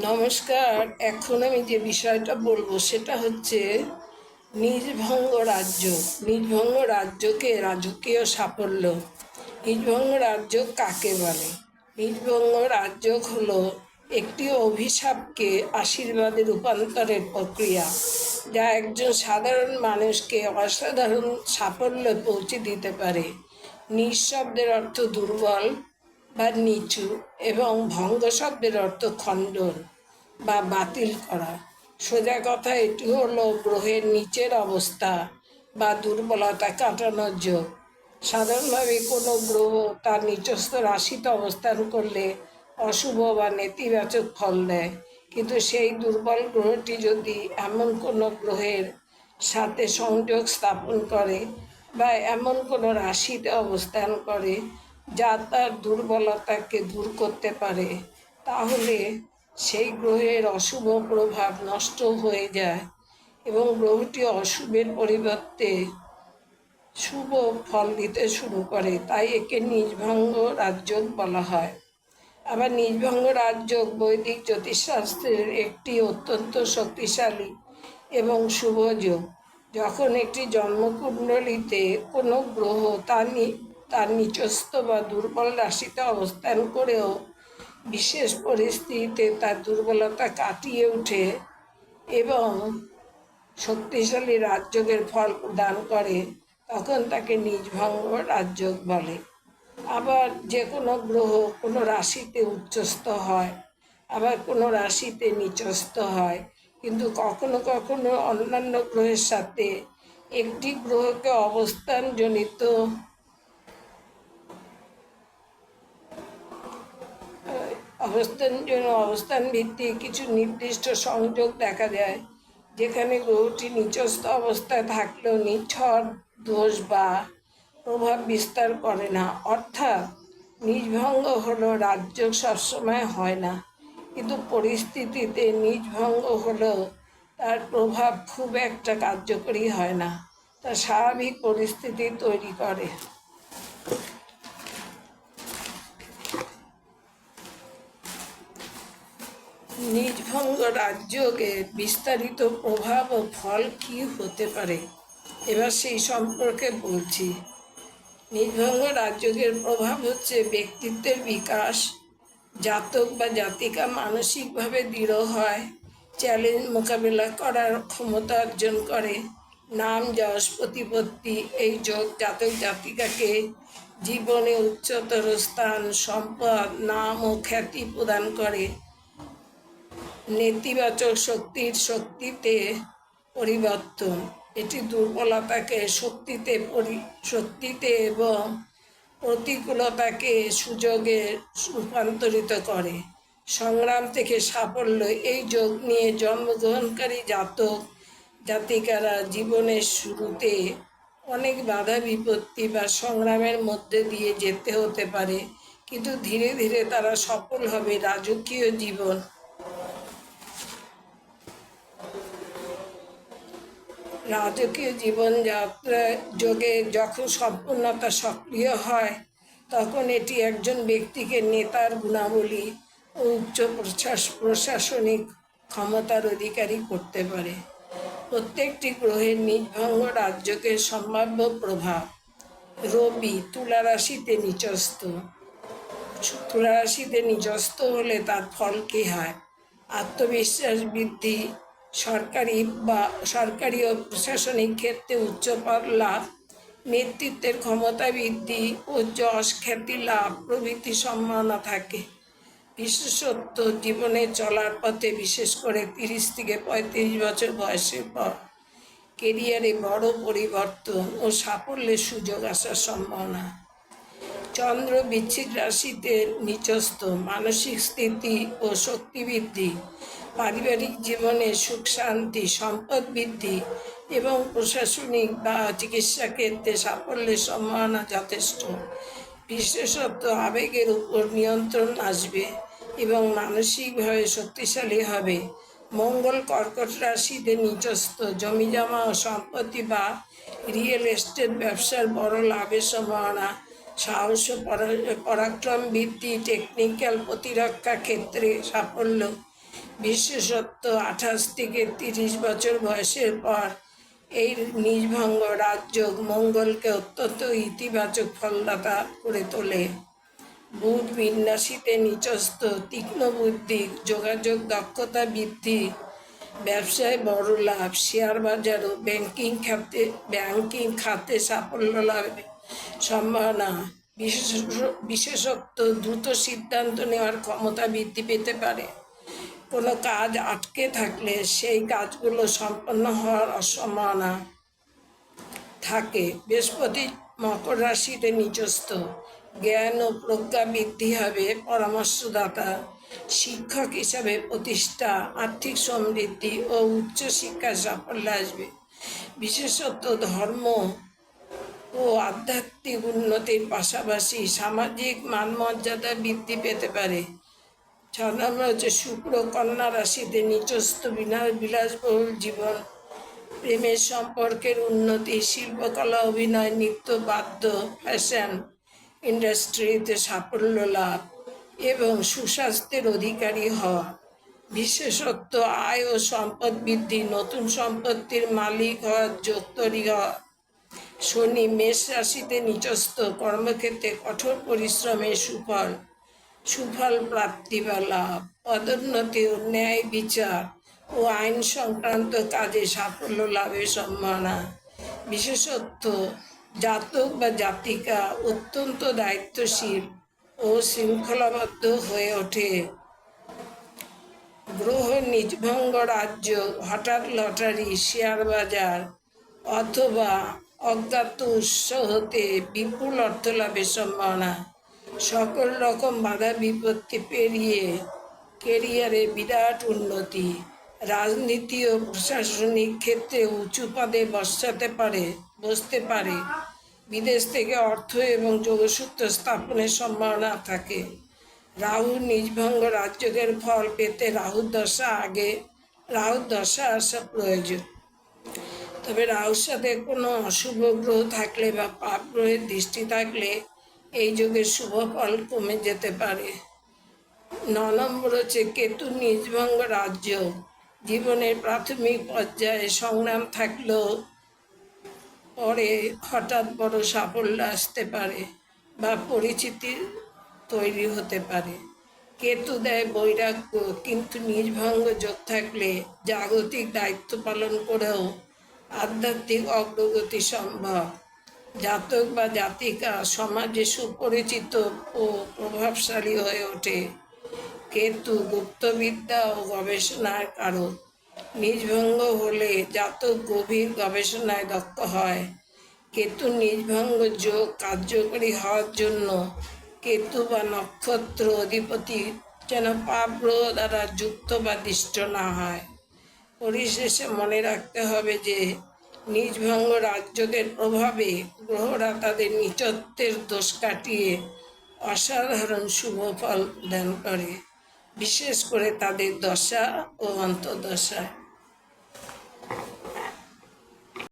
নমস্কার। এখন আমি যে বিষয়টা বলবো সেটা হচ্ছে নিজভঙ্গ রাজ্য। নিজভঙ্গ রাজ্যকে রাজকীয় সাফল্য। নিজভঙ্গ রাজ্য কাকে বলে? নিজভঙ্গ রাজ্য হলো একটি অভিশাপকে আশীর্বাদে রূপান্তরের প্রক্রিয়া, যা একজন সাধারণ মানুষকে অসাধারণ সাফল্যে পৌঁছে দিতে পারে। নিজ শব্দের অর্থ দুর্বল বা নিচু এবং ভঙ্গ শব্দের অর্থ খণ্ডন বা বাতিল করা। সোজা কথা, এটি হলো গ্রহের নিচের অবস্থা বা দুর্বলতা কাটানোর যোগ। সাধারণভাবে কোনো গ্রহ তার নিচস্থ রাশিতে অবস্থান করলে অশুভ বা নেতিবাচক ফল দেয়, কিন্তু সেই দুর্বল গ্রহটি যদি এমন কোনো গ্রহের সাথে সংযোগ স্থাপন করে বা এমন কোনো রাশিতে অবস্থান করে যা তার দুর্বলতাকে দূর করতে পারে, তাহলে সেই গ্রহের অশুভ প্রভাব নষ্ট হয়ে যায় এবং গ্রহটি অশুভের পরিবর্তে শুভ ফল দিতে শুরু করে। তাই একে নিজভঙ্গ রাজযোগ বলা হয়। আবার নিজভঙ্গ রাজযোগ বৈদিক জ্যোতিষশাস্ত্রের একটি অত্যন্ত শক্তিশালী এবং শুভ যোগ। যখন একটি জন্মকুণ্ডলিতে কোনো গ্রহ তার নিচস্থ বা দুর্বল রাশিতে অবস্থান করেও বিশেষ পরিস্থিতিতে তার দুর্বলতা কাটিয়ে ওঠে এবং শক্তিশালী রাজযোগের ফল প্রদান করে, তখন তাকে নিজভঙ্গ রাজযোগ বলে। আবার যে কোনো গ্রহ কোনো রাশিতে উচ্চস্থ হয়, আবার কোনো রাশিতে নিচস্থ হয়, কিন্তু কখনো কখনো অন্যান্য গ্রহের সাথে একটি গ্রহকে অবস্থানজনিত অবস্থান ভিত্তিক কিছু নির্দিষ্ট সংযোগ দেখা যায়, যেখানে গ্রহটি নিচস্থ অবস্থায় থাকলেও নিছক দোষ বা প্রভাব বিস্তার করে না। অর্থাৎ নিজভঙ্গ হলো রাজযোগ সবসময় হয় না, কিন্তু পরিস্থিতিতে নিজভঙ্গ হলেও তার প্রভাব খুব একটা কার্যকরী হয় না, তা স্বাভাবিক পরিস্থিতি তৈরি করে। নিজভঙ্গ রাজযোগের বিস্তারিত প্রভাব ও ফল কী হতে পারে, এবার সেই সম্পর্কে বলছি। নিজভঙ্গ রাজযোগের প্রভাব হচ্ছে ব্যক্তিত্বের বিকাশ। জাতক বা জাতিকা মানসিকভাবে দৃঢ় হয়, চ্যালেঞ্জ মোকাবিলা করার ক্ষমতা অর্জন করে। নাম, যশ, প্রতিপত্তি। এই যোগ জাতক জাতিকাকে জীবনে উচ্চতর স্থান, সম্পদ, নাম ও খ্যাতি প্রদান করে। নেতিবাচক শক্তিতে পরিবর্তন। এটি দুর্বলতাকে শক্তিতে এবং প্রতিকূলতাকে সুযোগে রূপান্তরিত করে। সংগ্রাম থেকে সাফল্য। এই যোগ নিয়ে জন্মগ্রহণকারী জাতক জাতিকারা জীবনের শুরুতে অনেক বাধা বিপত্তি বা সংগ্রামের মধ্যে দিয়ে যেতে হতে পারে, কিন্তু ধীরে ধীরে তারা সফল হবে। রাজকীয় জীবন। রাজকীয় জীবনযাত্রা যোগে যখন সম্পূর্ণতা সক্রিয় হয়, তখন এটি একজন ব্যক্তিকে নেতার গুণাবলী ও উচ্চ প্রশাসনিক ক্ষমতার অধিকারী করতে পারে। প্রত্যেকটি গ্রহের নিজভঙ্গ রাজযোগের সম্ভাব্য প্রভাব। রবি তুলা রাশিতে নিচস্থ। তুলা রাশিতে নিচস্থ হলে তার ফল কী হয়? আত্মবিশ্বাস বৃদ্ধি, সরকারি ও প্রশাসনিক ক্ষেত্রে উচ্চ পদ লাভ, নেতৃত্বের ক্ষমতা বৃদ্ধি ও যশ খ্যাতি লাভ প্রভৃতি সম্ভাবনা থাকে। বিশেষত জীবনে চলার পথে, বিশেষ করে 30 থেকে 35 বছর বয়সের পর কেরিয়ারে বড় পরিবর্তন ও সাফল্যের সুযোগ আসার সম্ভাবনা। চন্দ্র বৃশ্চিক রাশিতে নিচস্থ। মানসিক স্থিতি ও শক্তি বৃদ্ধি, পারিবারিক জীবনে সুখ শান্তি, সম্পদ বৃদ্ধি এবং প্রশাসনিক বা চিকিৎসা ক্ষেত্রে সাফল্যের সম্ভাবনা যথেষ্ট। বিশেষত আবেগের উপর নিয়ন্ত্রণ আসবে এবং মানসিকভাবে শক্তিশালী হবে। মঙ্গল কর্কট রাশিতে নিচস্থ। জমিজমা ও সম্পত্তি বা রিয়েল এস্টেট ব্যবসার বড় লাভের সম্ভাবনা। সাহস ও পরাক্রম বৃদ্ধি, টেকনিক্যাল প্রতিরক্ষা ক্ষেত্রে সাফল্য, বিশেষত্ব 28 থেকে 30 বছর বয়সের পর এই নিজভঙ্গ রাজযোগ মঙ্গলকে অত্যন্ত ইতিবাচক ফলদাতা করে তোলে। বুধ বিন্যাসীতে নিচস্থ, তীক্ষ্ণ বুদ্ধি, যোগাযোগ দক্ষতা বৃদ্ধি, ব্যবসায় বড় লাভ, শেয়ার বাজার ও ব্যাংকিং খাতে সাফল্য লাভের সম্ভাবনা। বিশেষত্ব দ্রুত সিদ্ধান্ত নেওয়ার ক্ষমতা বৃদ্ধি পেতে পারে। কোনো কাজ আটকে থাকলে সেই কাজগুলো সম্পন্ন হওয়ার সম্ভাবনা থাকে। বৃহস্পতি মকর রাশিতে নিচস্থ, জ্ঞান ও প্রজ্ঞা বৃদ্ধি হবে। পরামর্শদাতা, শিক্ষক হিসাবে প্রতিষ্ঠা, আর্থিক সমৃদ্ধি ও উচ্চশিক্ষায় সাফল্য আসবে। বিশেষত ধর্ম ও আধ্যাত্মিক উন্নতির পাশাপাশি সামাজিক মানমর্যাদা বৃদ্ধি পেতে পারে। 6 নম্বর হচ্ছে শুক্র কন্যা রাশিতে নিচস্থ, বিলাসবহুল জীবন, প্রেমের সম্পর্কের উন্নতি, শিল্পকলা, অভিনয়, নৃত্য, বাদ্য, ফ্যাশন ইন্ডাস্ট্রিতে সাফল্য লাভ এবং সুস্বাস্থ্যের অধিকারী হওয়া। বিশেষত্ব আয় ও সম্পদ বৃদ্ধি, নতুন সম্পত্তির মালিক হওয়ার যোগ তৈরি হওয়া। শনি মেষ রাশিতে নিচস্থ, কর্মক্ষেত্রে কঠোর পরিশ্রমের সুফল প্রাপ্তি বা লাভ, পদোন্নতি ও ন্যায় বিচার ও আইন সংক্রান্ত কাজে সাফল্য লাভের সম্ভাবনা। বিশেষত্ব জাতক বা জাতিকা অত্যন্ত দায়িত্বশীল ও শৃঙ্খলাবদ্ধ হয়ে ওঠে। গ্রহ নিজভঙ্গ রাজ্য, হঠাৎ লটারি, শেয়ার বাজার অথবা অজ্ঞাত উৎস হতে বিপুল অর্থ লাভের সম্ভাবনা। সকল রকম বাধা বিপত্তি পেরিয়ে কেরিয়ারে বিরাট উন্নতি। রাজনীতি ও প্রশাসনিক ক্ষেত্রে উঁচু পদে বসতে পারে। বিদেশ থেকে অর্থ এবং যোগসূত্র স্থাপনের সম্ভাবনা থাকে। রাহু নিজভঙ্গ রাজযোগের ফল পেতে রাহুর দশা আসা প্রয়োজন। তবে রাহুর সাথে কোনো অশুভ গ্রহ থাকলে বা পাপ গ্রহের দৃষ্টি থাকলে এই যোগের শুভ ফল কমে যেতে পারে। 9 নম্বর হচ্ছে কেতু নিজভঙ্গ রাজ্য, জীবনের প্রাথমিক পর্যায়ে সংগ্রাম থাকলেও পরে হঠাৎ বড় সাফল্য আসতে পারে বা পরিচিতি তৈরি হতে পারে। কেতু দেয় বৈরাগ্য, কিন্তু নিজভঙ্গ যোগ থাকলে জাগতিক দায়িত্ব পালন করেও আধ্যাত্মিক অগ্রগতি সম্ভব। জাতক বা জাতিকা সমাজে সুপরিচিত ও প্রভাবশালী হয়ে ওঠে। কেতু গুপ্তবিদ্যা ও গবেষণার কারক। নিজভঙ্গ হলে জাতক গভীর গবেষণায় দক্ষ হয়। কেতু নিজভঙ্গ যোগ কার্যকরী হওয়ার জন্য কেতু বা নক্ষত্র অধিপতি যেন পাপ গ্রহ দ্বারা যুক্ত বা দৃষ্ট না হয়। পরিশেষে মনে রাখতে হবে যে নিজভঙ্গ রাজযোগের প্রভাবে গ্রহরা তাদের নীচত্বের দোষ কাটিয়ে অসাধারণ শুভ ফল প্রদান করে, বিশেষ করে তাদের দশা ও অন্তর্দশায়।